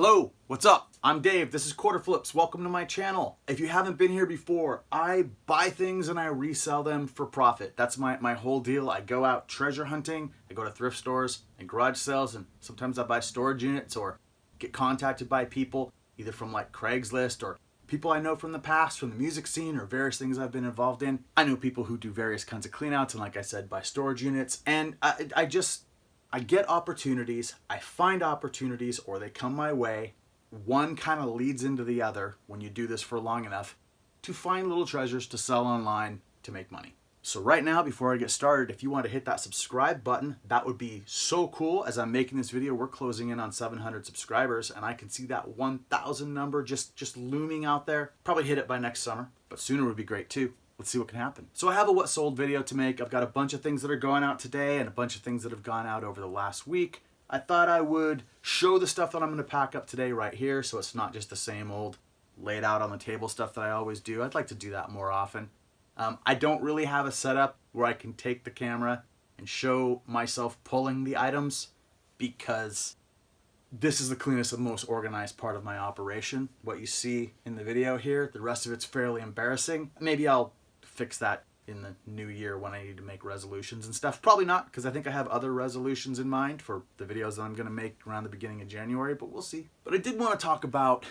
Hello, what's up? I'm Dave, this is Quarter Flips. Welcome to my channel. If you haven't been here before, I buy things and I resell them for profit. That's my whole deal. I go out treasure hunting, I go to thrift stores and garage sales, and sometimes I buy storage units or get contacted by people either from like Craigslist or people I know from the past, from the music scene or various things I've been involved in. I know people who do various kinds of cleanouts and, like I said, buy storage units, and I get opportunities, I find opportunities, or they come my way. One kind of leads into the other when you do this for long enough to find little treasures to sell online to make money. So right now, before I get started, if you want to hit that subscribe button, that would be so cool. As I'm making this video, we're closing in on 700 subscribers, and I can see that 1,000 number just looming out there. Probably hit it by next summer, but sooner would be great too. Let's see what can happen. So I have a what sold video to make. I've got a bunch of things that are going out today and a bunch of things that have gone out over the last week. I thought I would show the stuff that I'm gonna pack up today right here, so it's not just the same old laid out on the table stuff that I always do. I'd like to do that more often. I don't really have a setup where I can take the camera and show myself pulling the items, because this is the cleanest and most organized part of my operation. What you see in the video here, the rest of it's fairly embarrassing. Maybe I'll fix that in the new year when I need to make resolutions and stuff. Probably not, because I think I have other resolutions in mind for the videos that I'm going to make around the beginning of January, but we'll see. But I did want to talk about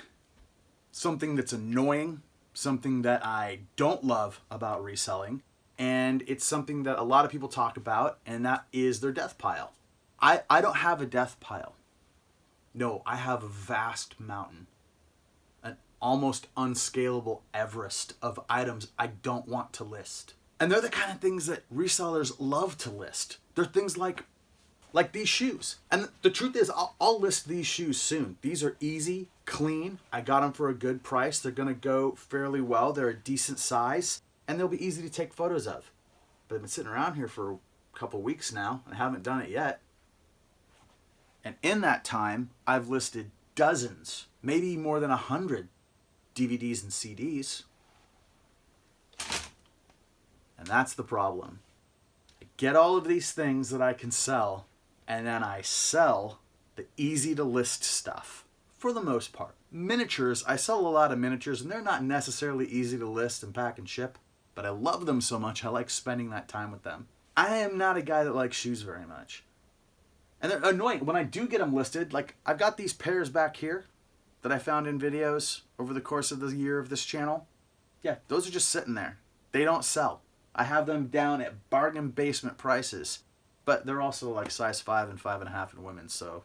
something that's annoying, something that I don't love about reselling, and it's something that a lot of people talk about, and that is their death pile. I don't have a death pile. No, I have a vast mountain. Almost unscalable Everest of items I don't want to list. And they're the kind of things that resellers love to list. They're things like these shoes. And the truth is, I'll list these shoes soon. These are easy, clean. I got them for a good price. They're gonna go fairly well. They're a decent size, and they'll be easy to take photos of. But I've been sitting around here for a couple weeks now, and I haven't done it yet. And in that time, I've listed dozens, maybe more than 100 DVDs and CDs. And that's the problem. I get all of these things that I can sell, and then I sell the easy to list stuff for the most part. Miniatures, I sell a lot of miniatures, and they're not necessarily easy to list and pack and ship, but I love them so much I like spending that time with them. I am not a guy that likes shoes very much. And they're annoying. When I do get them listed, like I've got these pairs back here that I found in videos over the course of the year of this channel. Yeah, those are just sitting there. They don't sell. I have them down at bargain basement prices, but they're also like size 5 and 5.5 in women, so.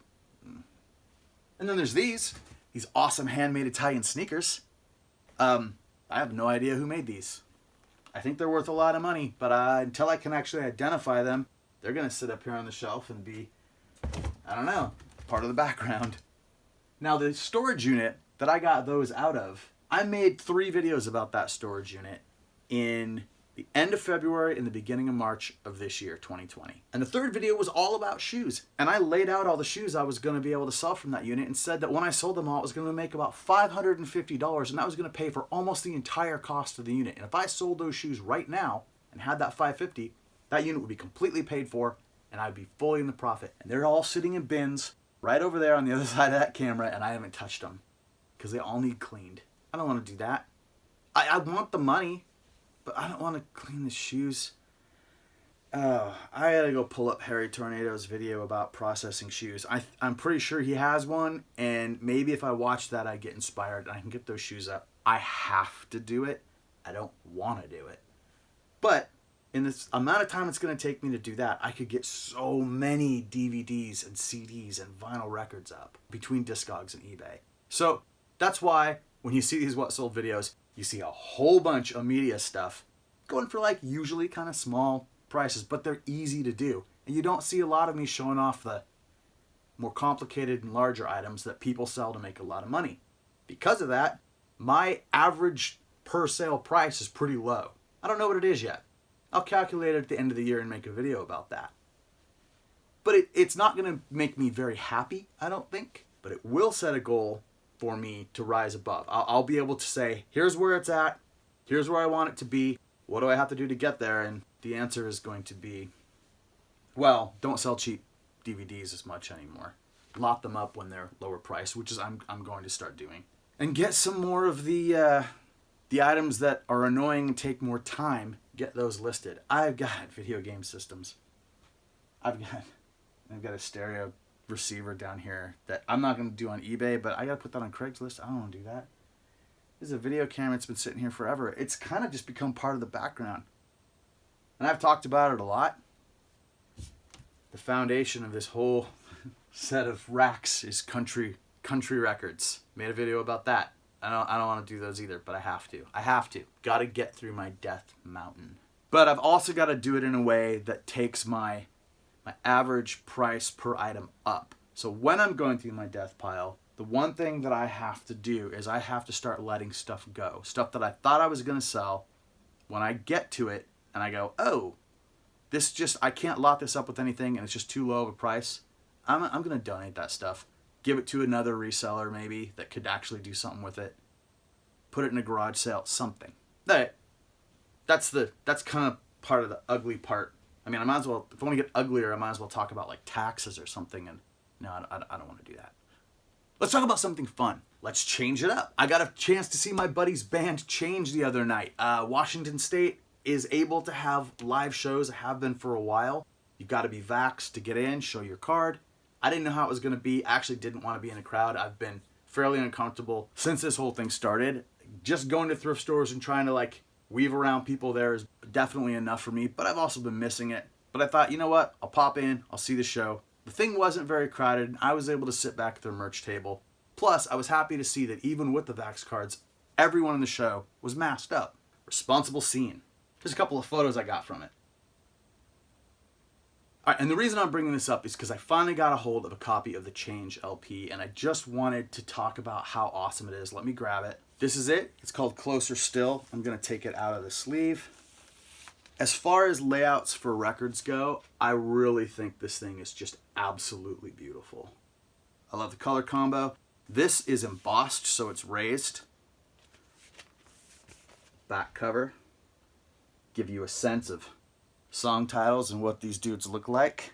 And then there's these awesome handmade Italian sneakers. I have no idea who made these. I think they're worth a lot of money, but until I can actually identify them, they're gonna sit up here on the shelf and be, I don't know, part of the background. Now, the storage unit that I got those out of, I made 3 videos about that storage unit in the end of February and the beginning of March of this year, 2020. And the 3rd video was all about shoes. And I laid out all the shoes I was going to be able to sell from that unit and said that when I sold them all, it was going to make about $550, and that was going to pay for almost the entire cost of the unit. And if I sold those shoes right now and had that $550, that unit would be completely paid for, and I'd be fully in the profit. And they're all sitting in bins right over there on the other side of that camera, and I haven't touched them because they all need cleaned. I don't want to do that. I want the money, but I don't want to clean the shoes. Oh, I gotta go pull up Harry Tornado's video about processing shoes. I'm pretty sure he has one, and maybe if I watch that, I get inspired and I can get those shoes up. I have to do it. I don't want to do it. But in this amount of time it's going to take me to do that, I could get so many DVDs and CDs and vinyl records up between Discogs and eBay. So that's why when you see these what sold videos, you see a whole bunch of media stuff going for like usually kind of small prices, but they're easy to do. And you don't see a lot of me showing off the more complicated and larger items that people sell to make a lot of money. Because of that, my average per sale price is pretty low. I don't know what it is yet. I'll calculate it at the end of the year and make a video about that. But it's not going to make me very happy, I don't think. But it will set a goal for me to rise above. I'll be able to say, here's where it's at. Here's where I want it to be. What do I have to do to get there? And the answer is going to be, well, don't sell cheap DVDs as much anymore. lot them up when they're lower priced, which is I'm going to start doing. And get some more of the items that are annoying and take more time, get those listed. I've got video game systems. I've got a stereo receiver down here that I'm not going to do on eBay, but I got to put that on Craigslist. I don't want to do that. This is a video camera that's been sitting here forever. It's kind of just become part of the background. And I've talked about it a lot. The foundation of this whole set of racks is country records. Made a video about that. I don't want to do those either, but I have to. Got to get through my death mountain. But I've also got to do it in a way that takes my average price per item up. So when I'm going through my death pile, the one thing that I have to do is I have to start letting stuff go. Stuff that I thought I was going to sell. When I get to it and I go, oh, I can't lock this up with anything and it's just too low of a price. I'm going to donate that stuff. Give it to another reseller maybe that could actually do something with it. Put it in a garage sale, something. That's kind of part of the ugly part. I mean, I might as well, if I want to get uglier, I might as well talk about like taxes or something. And no, I don't want to do that. Let's talk about something fun. Let's change it up. I got a chance to see my buddy's band change the other night. Washington State is able to have live shows, have been for a while. You've got to be vaxxed to get in, show your card. I didn't know how it was going to be. I actually didn't want to be in a crowd. I've been fairly uncomfortable since this whole thing started. Just going to thrift stores and trying to like weave around people there is definitely enough for me, but I've also been missing it. But I thought, you know what? I'll pop in, I'll see the show. The thing wasn't very crowded, and I was able to sit back at their merch table. Plus, I was happy to see that even with the Vax cards, everyone in the show was masked up. Responsible scene. Here's a couple of photos I got from it. All right, and the reason I'm bringing this up is because I finally got a hold of a copy of the Change LP, and I just wanted to talk about how awesome it is. Let me grab it. This is it. It's called Closer Still. I'm going to take it out of the sleeve. As far as layouts for records go, I really think this thing is just absolutely beautiful. I love the color combo. This is embossed, so it's raised. Back cover. Give you a sense of song titles and what these dudes look like.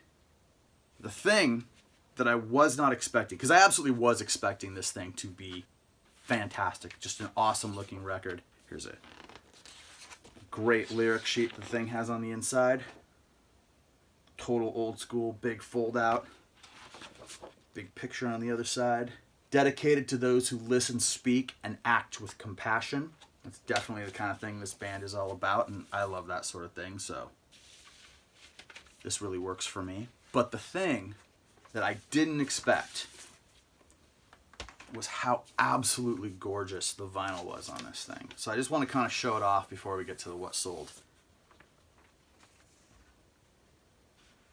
The thing that I was not expecting, because I absolutely was expecting this thing to be fantastic, just an awesome looking record. Here's a great lyric sheet the thing has on the inside. Total old school, big fold out. Big picture on the other side. Dedicated to those who listen, speak, and act with compassion. That's definitely the kind of thing this band is all about, and I love that sort of thing, so this really works for me. But the thing that I didn't expect was how absolutely gorgeous the vinyl was on this thing. So I just want to kind of show it off before we get to the what sold.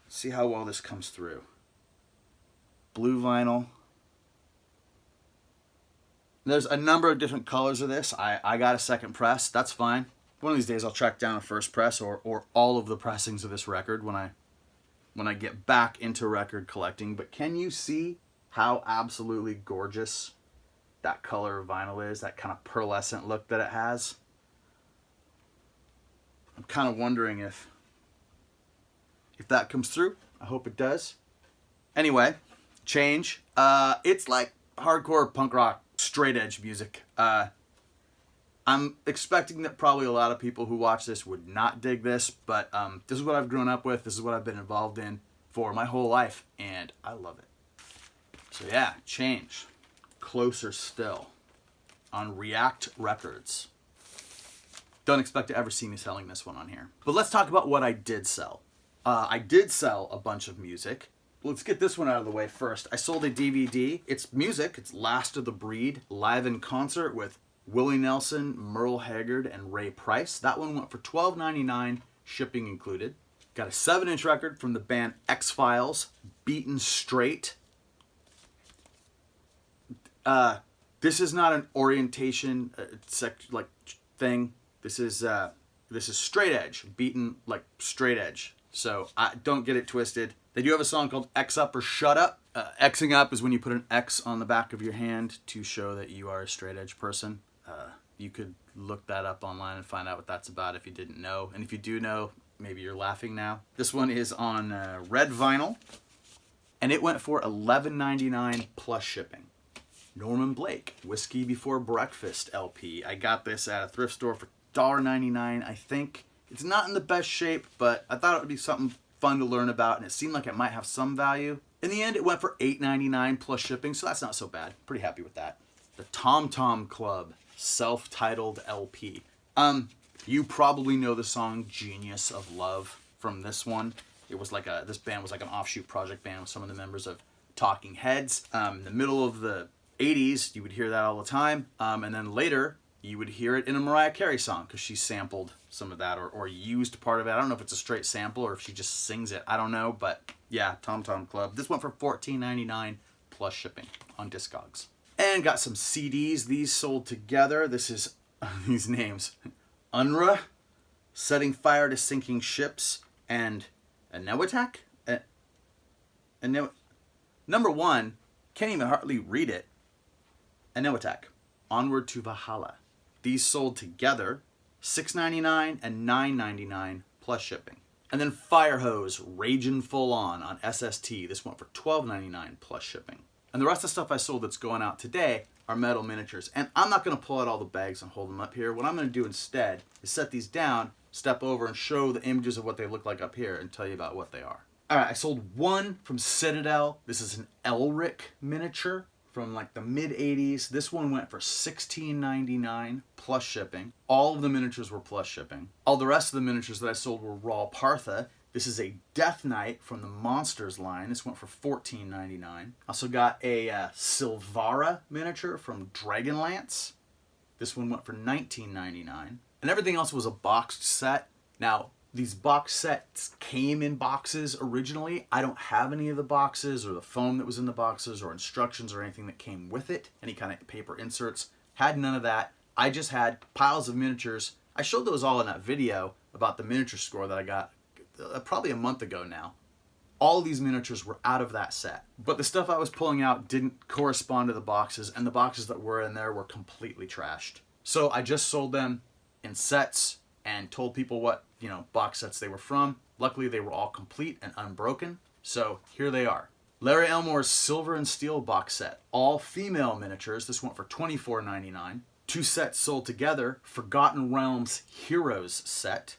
See how well this comes through. Blue vinyl. There's a number of different colors of this. I got a second press. That's fine. One of these days I'll track down a first press or all of the pressings of this record when I get back into record collecting. But can you see how absolutely gorgeous that color of vinyl is? That kind of pearlescent look that it has. I'm kind of wondering if that comes through. I hope it does. Anyway, Change. It's like hardcore punk rock, straight edge music. I'm expecting that probably a lot of people who watch this would not dig this, but this is what I've grown up with. This is what I've been involved in for my whole life, and I love it. So yeah, Change. Closer Still on React Records. Don't expect to ever see me selling this one on here. But let's talk about what I did sell. I did sell a bunch of music. Let's get this one out of the way first. I sold a DVD. It's music. It's Last of the Breed, live in concert with Willie Nelson, Merle Haggard, and Ray Price. That one went for $12.99, shipping included. Got a 7-inch record from the band X-Files, Beaten Straight. This is not an orientation thing. This is straight edge, beaten like straight edge. So don't get it twisted. They do have a song called X Up or Shut Up. Xing up is when you put an X on the back of your hand to show that you are a straight edge person. You could look that up online and find out what that's about if you didn't know. And if you do know, maybe you're laughing now. This one is on red vinyl. and it went for $11.99 plus shipping. Norman Blake, Whiskey Before Breakfast LP. I got this at a thrift store for $1.99, I think. It's not in the best shape, but I thought it would be something fun to learn about, and it seemed like it might have some value. In the end, it went for $8.99 plus shipping, so that's not so bad. Pretty happy with that. The Tom Tom Club self-titled LP. You probably know the song Genius of Love from this one. It was like this band was like an offshoot project band with some of the members of Talking Heads. In the middle of the 80s, you would hear that all the time. And then later, you would hear it in a Mariah Carey song because she sampled some of that or used part of it. I don't know if it's a straight sample or if she just sings it. I don't know, but yeah, Tom Tom Club. This went for $14.99 plus shipping on Discogs. And got some CDs. These sold together. This is these names. UNRWA, Setting Fire to Sinking Ships, and ACCUTECK. Number one, can't even hardly read it. ACCUTECK, Onward to Valhalla. These sold together, $6.99 and $9.99 plus shipping. And then Firehose, Ragin' Full On SST. This went for $12.99 plus shipping. And the rest of the stuff I sold that's going out today are metal miniatures. And I'm not going to pull out all the bags and hold them up here. What I'm going to do instead is set these down, step over, and show the images of what they look like up here and tell you about what they are. All right, I sold one from Citadel. This is an Elric miniature from like the mid-80s. This one went for $16.99 plus shipping. All of the miniatures were plus shipping. All the rest of the miniatures that I sold were Ral Partha. This is a Death Knight from the Monsters line. This went for $14.99. Also got a Silvara miniature from Dragonlance. This one went for $19.99. And everything else was a boxed set. Now, these box sets came in boxes originally. I don't have any of the boxes or the foam that was in the boxes or instructions or anything that came with it. Any kind of paper inserts. Had none of that. I just had piles of miniatures. I showed those all in that video about the miniature score that I got probably a month ago now. All of these miniatures were out of that set. But the stuff I was pulling out didn't correspond to the boxes, and the boxes that were in there were completely trashed. So I just sold them in sets and told people what, box sets they were from. Luckily, they were all complete and unbroken. So here they are. Larry Elmore's Silver and Steel box set. All female miniatures. This went for $24.99. 2 sets sold together. Forgotten Realms Heroes set.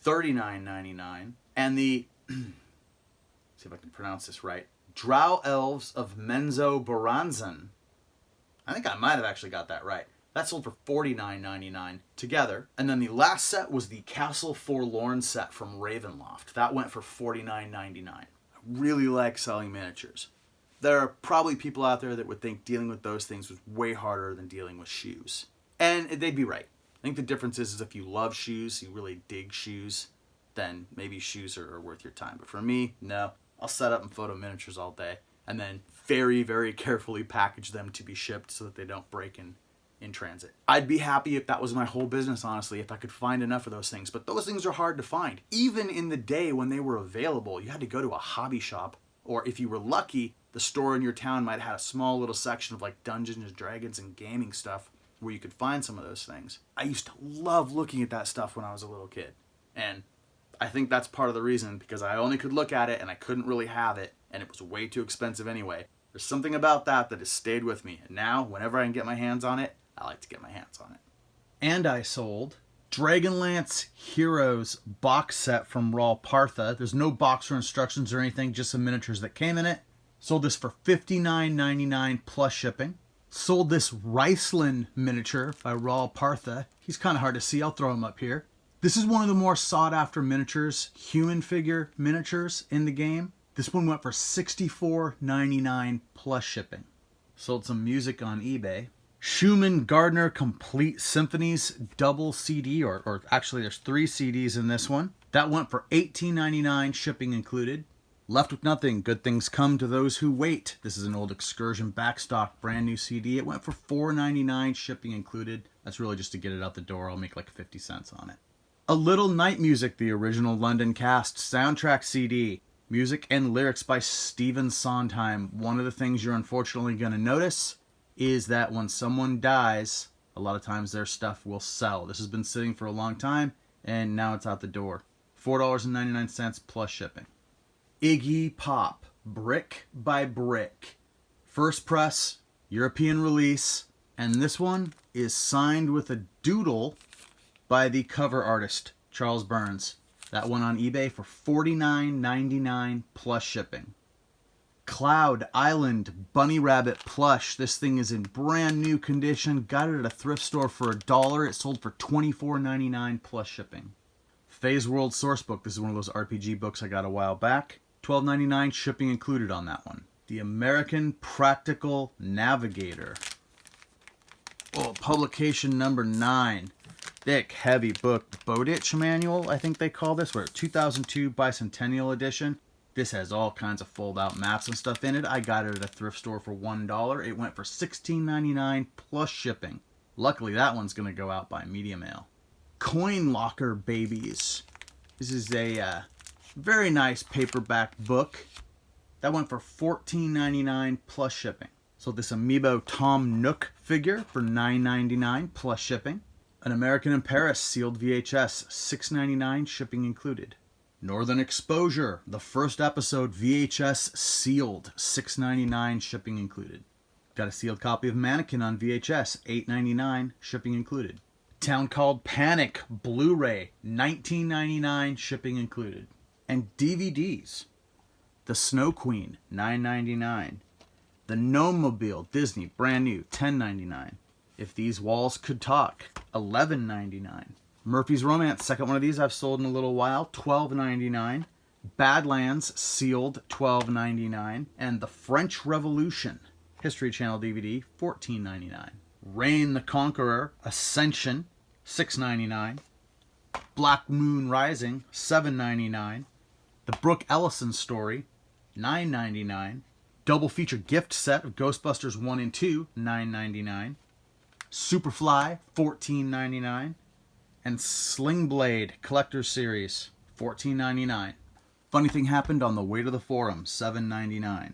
$39.99. And the, see if I can pronounce this right, Drow Elves of Menzo Baranzan. I think I might have actually got that right. That sold for $49.99 together. And then the last set was the Castle Forlorn set from Ravenloft. That went for $49.99. I really like selling miniatures. There are probably people out there that would think dealing with those things was way harder than dealing with shoes. And they'd be right. I think the difference is if you love shoes, you really dig shoes, then maybe shoes are worth your time. But for me, no. I'll set up and photo miniatures all day and then very, very carefully package them to be shipped so that they don't break in transit. I'd be happy if that was my whole business, honestly, if I could find enough of those things. But those things are hard to find. Even in the day when they were available, you had to go to a hobby shop, or if you were lucky, the store in your town might have had a small little section of like Dungeons and Dragons and gaming stuff where you could find some of those things. I used to love looking at that stuff when I was a little kid. And I think that's part of the reason, because I only could look at it and I couldn't really have it, and it was way too expensive anyway. There's something about that has stayed with me. And now, whenever I can get my hands on it, I like to get my hands on it. And I sold Dragonlance Heroes box set from Ral Partha. There's no box or instructions or anything, just some miniatures that came in it. Sold this for $59.99 plus shipping. Sold this Reselling miniature by Ral Partha. He's kind of hard to see. I'll throw him up here. This is one of the more sought after miniatures, human figure miniatures in the game. This one went for $64.99 plus shipping. Sold some music on eBay. Schumann Gardner Complete Symphonies double CD, or actually there's 3 CDs in this one. That went for $18.99, shipping included. Left with Nothing, Good Things Come to Those Who Wait. This is an old Excursion backstock, brand new CD. It went for $4.99, shipping included. That's really just to get it out the door. I'll make like 50 cents on it. A Little Night Music, the original London Cast soundtrack CD. Music and lyrics by Stephen Sondheim. One of the things you're unfortunately going to notice is that when someone dies, a lot of times their stuff will sell. This has been sitting for a long time, and now it's out the door. $4.99 plus shipping. Iggy Pop, brick by brick. First press, European release, and this one is signed with a doodle by the cover artist, Charles Burns. That one on eBay for $49.99 plus shipping. Cloud Island Bunny Rabbit plush. This thing is in brand new condition. Got it at a thrift store for $1. It sold for $24.99 plus shipping. Phase World Sourcebook. This is one of those RPG books I got a while back. $12.99 shipping included on that one. The American Practical Navigator. Oh, publication number 9. Thick, heavy book. Bowditch manual, I think they call this. We're 2002 Bicentennial Edition. This has all kinds of fold-out maps and stuff in it. I got it at a thrift store for $1. It went for $16.99 plus shipping. Luckily, that one's going to go out by media mail. Coin Locker Babies. This is a very nice paperback book. That went for $14.99 plus shipping. So this Amiibo Tom Nook figure for $9.99 plus shipping. An American in Paris sealed VHS, $6.99 shipping included. Northern Exposure, the first episode VHS sealed, $6.99 shipping included. Got a sealed copy of Mannequin on VHS, $8.99 shipping included. Town Called Panic Blu-ray, $19.99 shipping included. And DVDs. The Snow Queen, $9.99. The Gnome-mobile, Disney, brand new, $10.99. If These Walls Could Talk, $11.99. Murphy's Romance, second one of these I've sold in a little while, $12.99. Badlands, sealed, $12.99. And The French Revolution, History Channel DVD, $14.99. Reign the Conqueror, Ascension, $6.99. Black Moon Rising, $7.99. The Brooke Ellison Story, $9.99. Double feature gift set of Ghostbusters 1 and 2, $9.99. Superfly, $14.99. And Sling Blade Collector's Series, $14.99. Funny Thing Happened on the Way to the Forum, $7.99.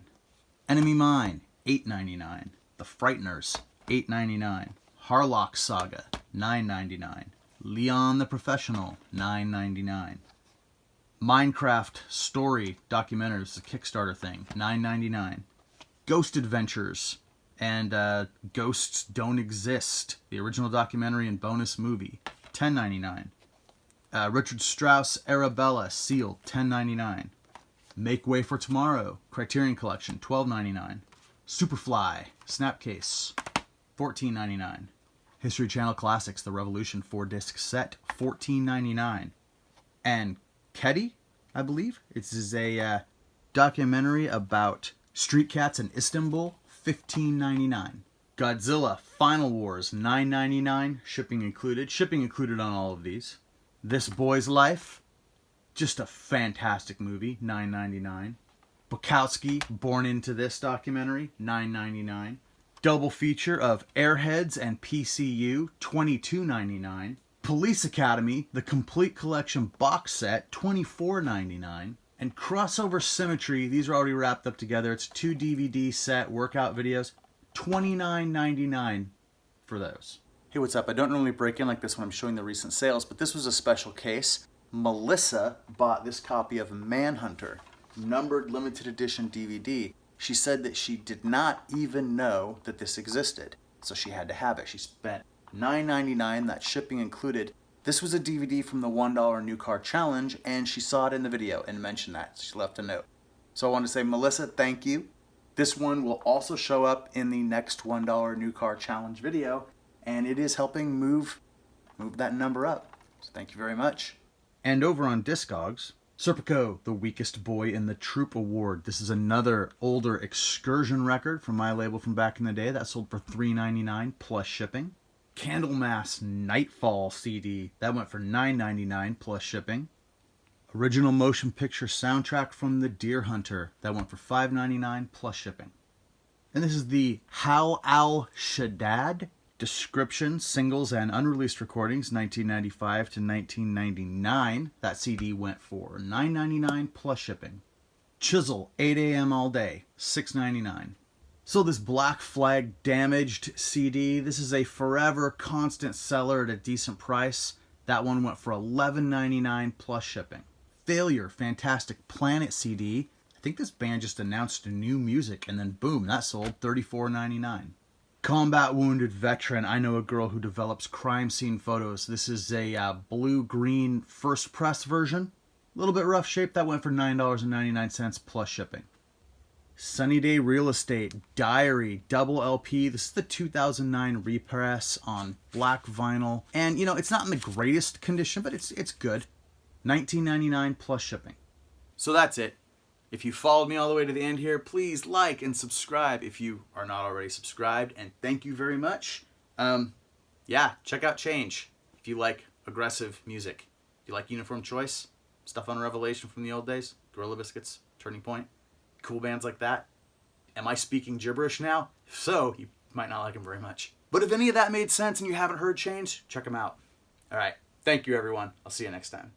Enemy Mine, $8.99. The Frighteners, $8.99. Harlock Saga, $9.99. Leon the Professional, $9.99. Minecraft Story Documentary, it's a Kickstarter thing, $9.99. Ghost Adventures and Ghosts Don't Exist, the original documentary and bonus movie, $10.99. Richard Strauss Arabella, sealed, $10.99. Make Way for Tomorrow, Criterion Collection, $12.99. Superfly, Snapcase, $14.99. History Channel Classics, The Revolution 4-disc set, $14.99. And Keddy, I believe. It is a documentary about street cats in Istanbul, $15.99. Godzilla Final Wars, $9.99, shipping included. Shipping included on all of these. This Boy's Life, just a fantastic movie, $9.99. Bukowski, Born Into This documentary, $9.99. Double feature of Airheads and PCU, $22.99. Police Academy, the complete collection box set, $24.99. And Crossover Symmetry, these are already wrapped up together. It's a 2 DVD set, workout videos, $29.99 for those. Hey, what's up? I don't normally break in like this when I'm showing the recent sales, but this was a special case. Melissa bought this copy of Manhunter, numbered limited edition DVD. She said that she did not even know that this existed, so she had to have it. She spent $9.99, that shipping included. This was a DVD from the $1 new car challenge, and she saw it in the video and mentioned that. She left a note. So I want to say, Melissa, thank you. This one will also show up in the next $1 new car challenge video, and it is helping move that number up. So thank you very much. And over on Discogs, Serpico, The Weakest Boy in the Troop Award. This is another older excursion record from my label from back in the day. That sold for $3.99 plus shipping. Candlemass Nightfall CD. That went for $9.99 plus shipping. Original motion picture soundtrack from The Deer Hunter. That went for $5.99 plus shipping. And this is the Hal al-Shaddad description, singles, and unreleased recordings, 1995 to 1999. That CD went for $9.99 plus shipping. Chisel, 8 a.m. all day, $6.99. So this Black Flag Damaged CD, this is a forever constant seller at a decent price. That one went for $11.99 plus shipping. Failure Fantastic Planet CD, I think this band just announced new music, and then boom, that sold $34.99. Combat wounded veteran. I know a girl who develops crime scene photos. This is a blue-green first press version. A little bit rough shape. That went for $9.99 plus shipping. Sunny Day Real Estate Diary double LP. This is the 2009 repress on black vinyl. And, you know, it's not in the greatest condition, but it's good. $19.99 plus shipping. So that's it. If you followed me all the way to the end here, please like and subscribe if you are not already subscribed. And thank you very much. Yeah, check out Change if you like aggressive music. If you like Uniform Choice, stuff on Revelation from the old days, Gorilla Biscuits, Turning Point, cool bands like that. Am I speaking gibberish now? If so, you might not like them very much. But if any of that made sense and you haven't heard Change, check them out. All right. Thank you, everyone. I'll see you next time.